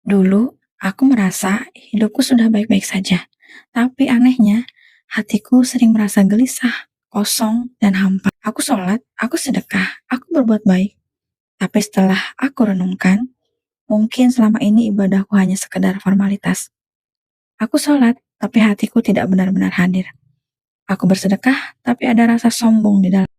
Dulu, aku merasa hidupku sudah baik-baik saja. Tapi anehnya, hatiku sering merasa gelisah, kosong, dan hampa. Aku sholat, aku sedekah, aku berbuat baik. Tapi setelah aku renungkan, mungkin selama ini ibadahku hanya sekedar formalitas. Aku sholat, tapi hatiku tidak benar-benar hadir. Aku bersedekah, tapi ada rasa sombong di dalam.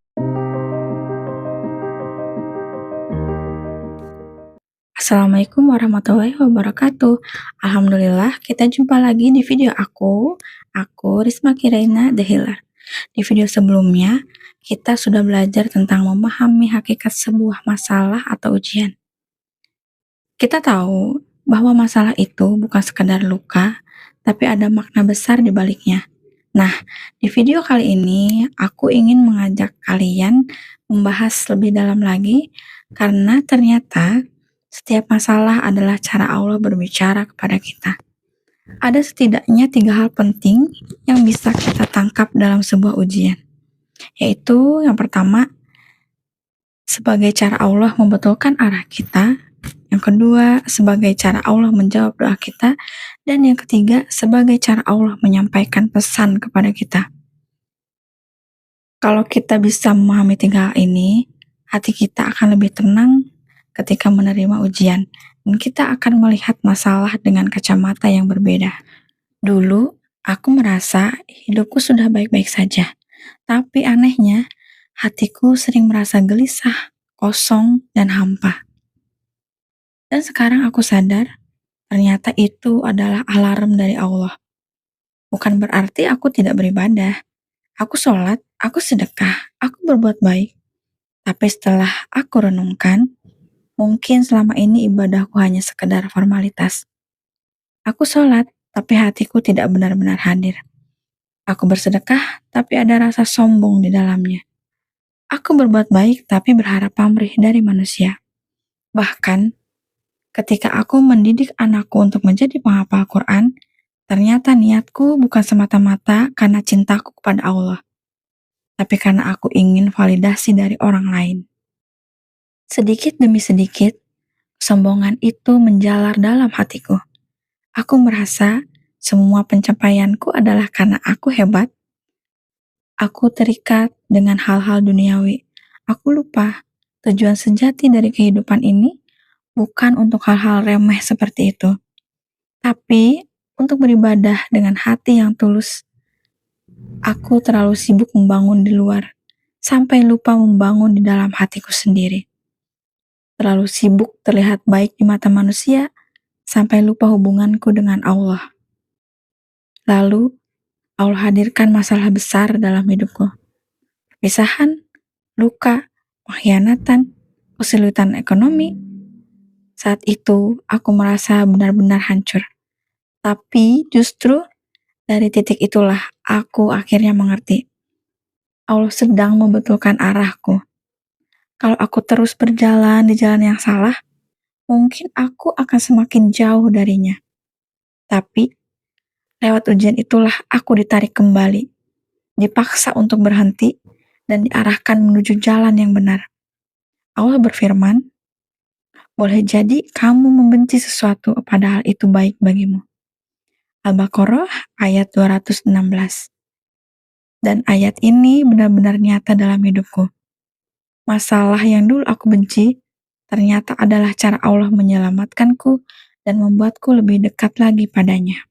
Assalamualaikum warahmatullahi wabarakatuh. Alhamdulillah, kita jumpa lagi di video aku Risma Kiraina The Healer. Di video sebelumnya, kita sudah belajar tentang memahami hakikat sebuah masalah atau ujian. Kita tahu bahwa masalah itu bukan sekadar luka, tapi ada makna besar di baliknya. Nah, di video kali ini aku ingin mengajak kalian membahas lebih dalam lagi karena ternyata setiap masalah adalah cara Allah berbicara kepada kita. Ada setidaknya 3 hal penting yang bisa kita tangkap dalam sebuah ujian. Yaitu yang pertama, sebagai cara Allah membetulkan arah kita. Yang kedua, sebagai cara Allah menjawab doa kita. Dan yang ketiga, sebagai cara Allah menyampaikan pesan kepada kita. Kalau kita bisa memahami 3 hal ini, hati kita akan lebih tenang ketika menerima ujian. Dan kita akan melihat masalah dengan kacamata yang berbeda. Dulu, aku merasa hidupku sudah baik-baik saja. Tapi anehnya, hatiku sering merasa gelisah, kosong, dan hampa. Dan sekarang aku sadar, ternyata itu adalah alarm dari Allah. Bukan berarti aku tidak beribadah. Aku sholat, aku sedekah, aku berbuat baik. Tapi setelah aku renungkan, mungkin selama ini ibadahku hanya sekedar formalitas. Aku sholat, tapi hatiku tidak benar-benar hadir. Aku bersedekah, tapi ada rasa sombong di dalamnya. Aku berbuat baik, tapi berharap pamrih dari manusia. Bahkan, ketika aku mendidik anakku untuk menjadi penghafal Quran, ternyata niatku bukan semata-mata karena cintaku kepada Allah, tapi karena aku ingin validasi dari orang lain. Sedikit demi sedikit, kesombongan itu menjalar dalam hatiku. Aku merasa semua pencapaianku adalah karena aku hebat. Aku terikat dengan hal-hal duniawi. Aku lupa tujuan sejati dari kehidupan ini bukan untuk hal-hal remeh seperti itu, tapi untuk beribadah dengan hati yang tulus. Aku terlalu sibuk membangun di luar, sampai lupa membangun di dalam hatiku sendiri. Terlalu sibuk terlihat baik di mata manusia, sampai lupa hubunganku dengan Allah. Lalu, Allah hadirkan masalah besar dalam hidupku. Perpisahan, luka, pengkhianatan, kesulitan ekonomi. Saat itu, aku merasa benar-benar hancur. Tapi justru dari titik itulah aku akhirnya mengerti. Allah sedang membetulkan arahku. Kalau aku terus berjalan di jalan yang salah, mungkin aku akan semakin jauh darinya. Tapi, lewat ujian itulah aku ditarik kembali, dipaksa untuk berhenti, dan diarahkan menuju jalan yang benar. Allah berfirman, boleh jadi kamu membenci sesuatu padahal itu baik bagimu. Al-Baqarah ayat 216. Dan ayat ini benar-benar nyata dalam hidupku. Masalah yang dulu aku benci, ternyata adalah cara Allah menyelamatkanku dan membuatku lebih dekat lagi padanya.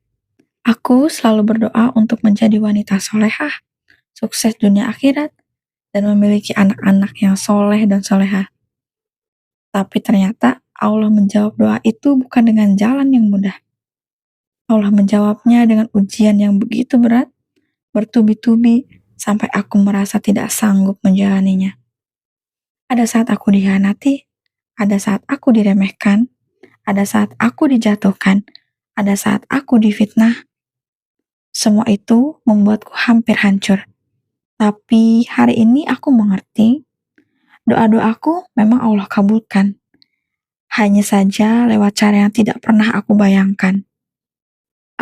Aku selalu berdoa untuk menjadi wanita solehah, sukses dunia akhirat, dan memiliki anak-anak yang soleh dan solehah. Tapi ternyata Allah menjawab doa itu bukan dengan jalan yang mudah. Allah menjawabnya dengan ujian yang begitu berat, bertubi-tubi, sampai aku merasa tidak sanggup menjalaninya. Ada saat aku dikhianati, ada saat aku diremehkan, ada saat aku dijatuhkan, ada saat aku difitnah. Semua itu membuatku hampir hancur. Tapi hari ini aku mengerti, doa-doaku memang Allah kabulkan. Hanya saja lewat cara yang tidak pernah aku bayangkan.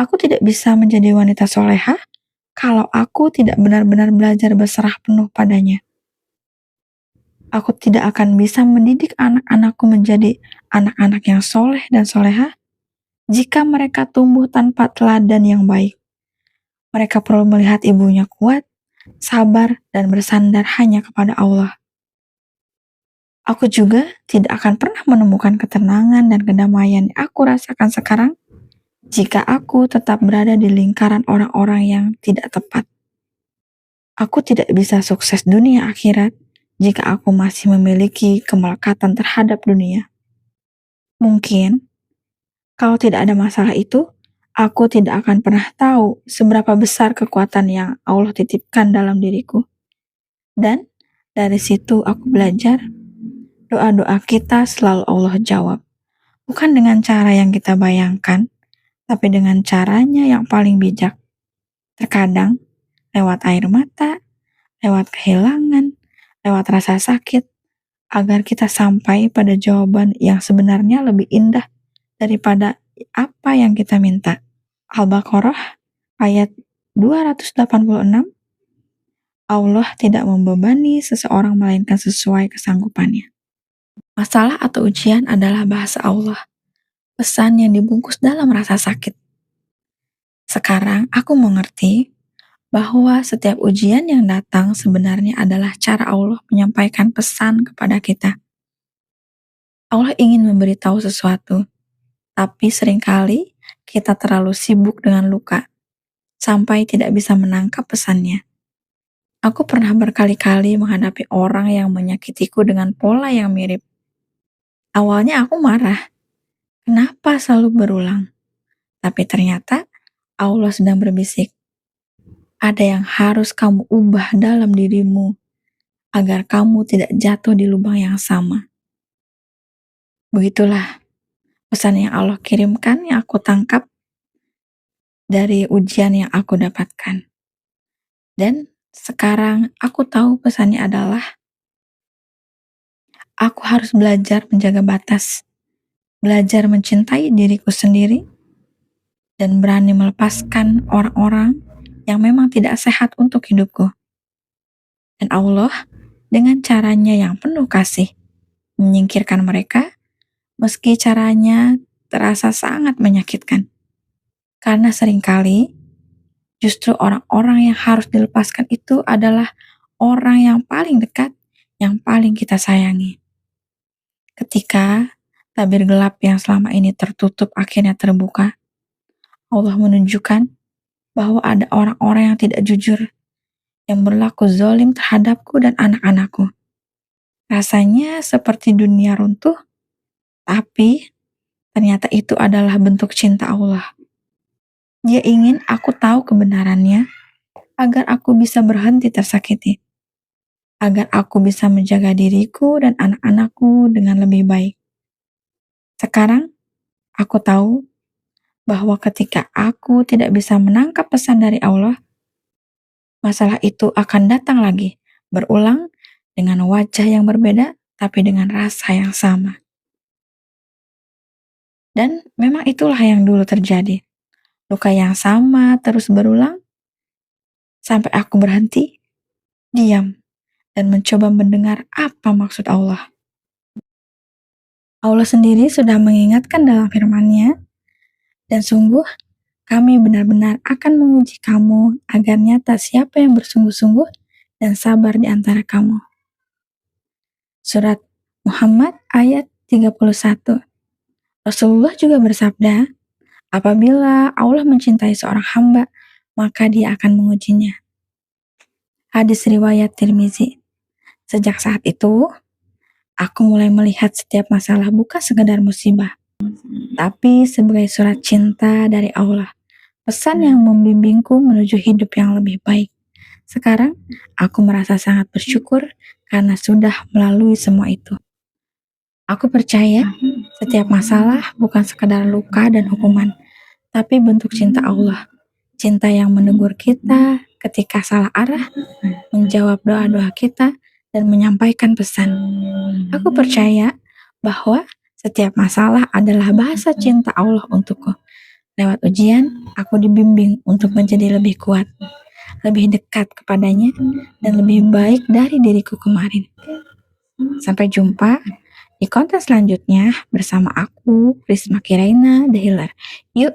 Aku tidak bisa menjadi wanita solehah kalau aku tidak benar-benar belajar berserah penuh padanya. Aku tidak akan bisa mendidik anak-anakku menjadi anak-anak yang soleh dan solehah Jika mereka tumbuh tanpa teladan yang baik, mereka perlu melihat ibunya kuat, sabar, dan bersandar hanya kepada Allah. Aku juga tidak akan pernah menemukan ketenangan dan kedamaian yang aku rasakan sekarang jika aku tetap berada di lingkaran orang-orang yang tidak tepat. Aku tidak bisa sukses dunia akhirat jika aku masih memiliki kemelekatan terhadap dunia. Mungkin, kalau tidak ada masalah itu, aku tidak akan pernah tahu seberapa besar kekuatan yang Allah titipkan dalam diriku. Dan dari situ aku belajar, doa-doa kita selalu Allah jawab. Bukan dengan cara yang kita bayangkan, tapi dengan caranya yang paling bijak. Terkadang, lewat air mata, lewat kehilangan, lewat rasa sakit, agar kita sampai pada jawaban yang sebenarnya lebih indah daripada apa yang kita minta. Al-Baqarah ayat 286, Allah tidak membebani seseorang melainkan sesuai kesanggupannya. Masalah atau ujian adalah bahasa Allah, pesan yang dibungkus dalam rasa sakit. Sekarang aku mengerti bahwa setiap ujian yang datang sebenarnya adalah cara Allah menyampaikan pesan kepada kita. Allah ingin memberitahu sesuatu, tapi seringkali kita terlalu sibuk dengan luka, sampai tidak bisa menangkap pesannya. Aku pernah berkali-kali menghadapi orang yang menyakitiku dengan pola yang mirip. Awalnya aku marah, kenapa selalu berulang? Tapi ternyata Allah sedang berbisik, ada yang harus kamu ubah dalam dirimu, agar kamu tidak jatuh di lubang yang sama. Begitulah pesan yang Allah kirimkan yang aku tangkap dari ujian yang aku dapatkan. Dan sekarang aku tahu pesannya adalah aku harus belajar menjaga batas, belajar mencintai diriku sendiri, dan berani melepaskan orang-orang yang memang tidak sehat untuk hidupku. Dan Allah dengan caranya yang penuh kasih menyingkirkan mereka meski caranya terasa sangat menyakitkan. Karena seringkali justru orang-orang yang harus dilepaskan itu adalah orang yang paling dekat, yang paling kita sayangi. Ketika tabir gelap yang selama ini tertutup akhirnya terbuka, Allah menunjukkan bahwa ada orang-orang yang tidak jujur, yang berlaku zalim terhadapku dan anak-anakku. Rasanya seperti dunia runtuh, tapi ternyata itu adalah bentuk cinta Allah. Dia ingin aku tahu kebenarannya, agar aku bisa berhenti tersakiti, agar aku bisa menjaga diriku dan anak-anakku dengan lebih baik. Sekarang, aku tahu bahwa ketika aku tidak bisa menangkap pesan dari Allah, masalah itu akan datang lagi, berulang dengan wajah yang berbeda, tapi dengan rasa yang sama. Dan memang itulah yang dulu terjadi. Luka yang sama terus berulang, sampai aku berhenti, diam, dan mencoba mendengar apa maksud Allah. Allah sendiri sudah mengingatkan dalam firman-Nya, dan sungguh kami benar-benar akan menguji kamu agar nyata siapa yang bersungguh-sungguh dan sabar di antara kamu. Surat Muhammad ayat 31. Rasulullah juga bersabda, apabila Allah mencintai seorang hamba, maka dia akan mengujinya. Hadis riwayat Tirmizi. Sejak saat itu, aku mulai melihat setiap masalah bukan sekedar musibah, tapi sebagai surat cinta dari Allah, pesan yang membimbingku menuju hidup yang lebih baik. Sekarang, aku merasa sangat bersyukur karena sudah melalui semua itu. Aku percaya setiap masalah bukan sekadar luka dan hukuman, tapi bentuk cinta Allah. Cinta yang menegur kita ketika salah arah, menjawab doa-doa kita, dan menyampaikan pesan. Aku percaya bahwa setiap masalah adalah bahasa cinta Allah untukku. Lewat ujian, aku dibimbing untuk menjadi lebih kuat, lebih dekat kepadanya, dan lebih baik dari diriku kemarin. Sampai jumpa di konten selanjutnya bersama aku, Prisma Kiraina, The Healer. Yuk,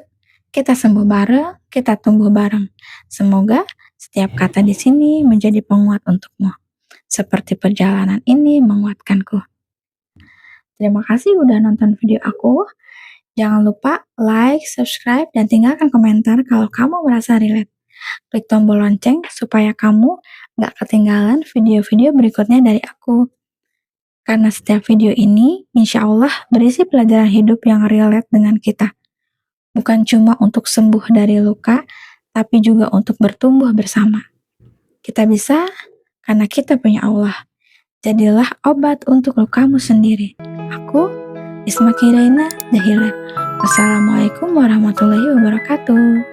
kita sembuh bareng, kita tumbuh bareng. Semoga setiap kata di sini menjadi penguat untukmu. Seperti perjalanan ini menguatkanku. Terima kasih udah nonton video aku. Jangan lupa like, subscribe, dan tinggalkan komentar kalau kamu merasa relate. Klik tombol lonceng supaya kamu gak ketinggalan video-video berikutnya dari aku. Karena setiap video ini, insya Allah berisi pelajaran hidup yang relate dengan kita. Bukan cuma untuk sembuh dari luka, tapi juga untuk bertumbuh bersama. Kita bisa karena kita punya Allah. Jadilah obat untuk lukamu sendiri. Aku, Isma Kiraina, The Healer. Wassalamualaikum warahmatullahi wabarakatuh.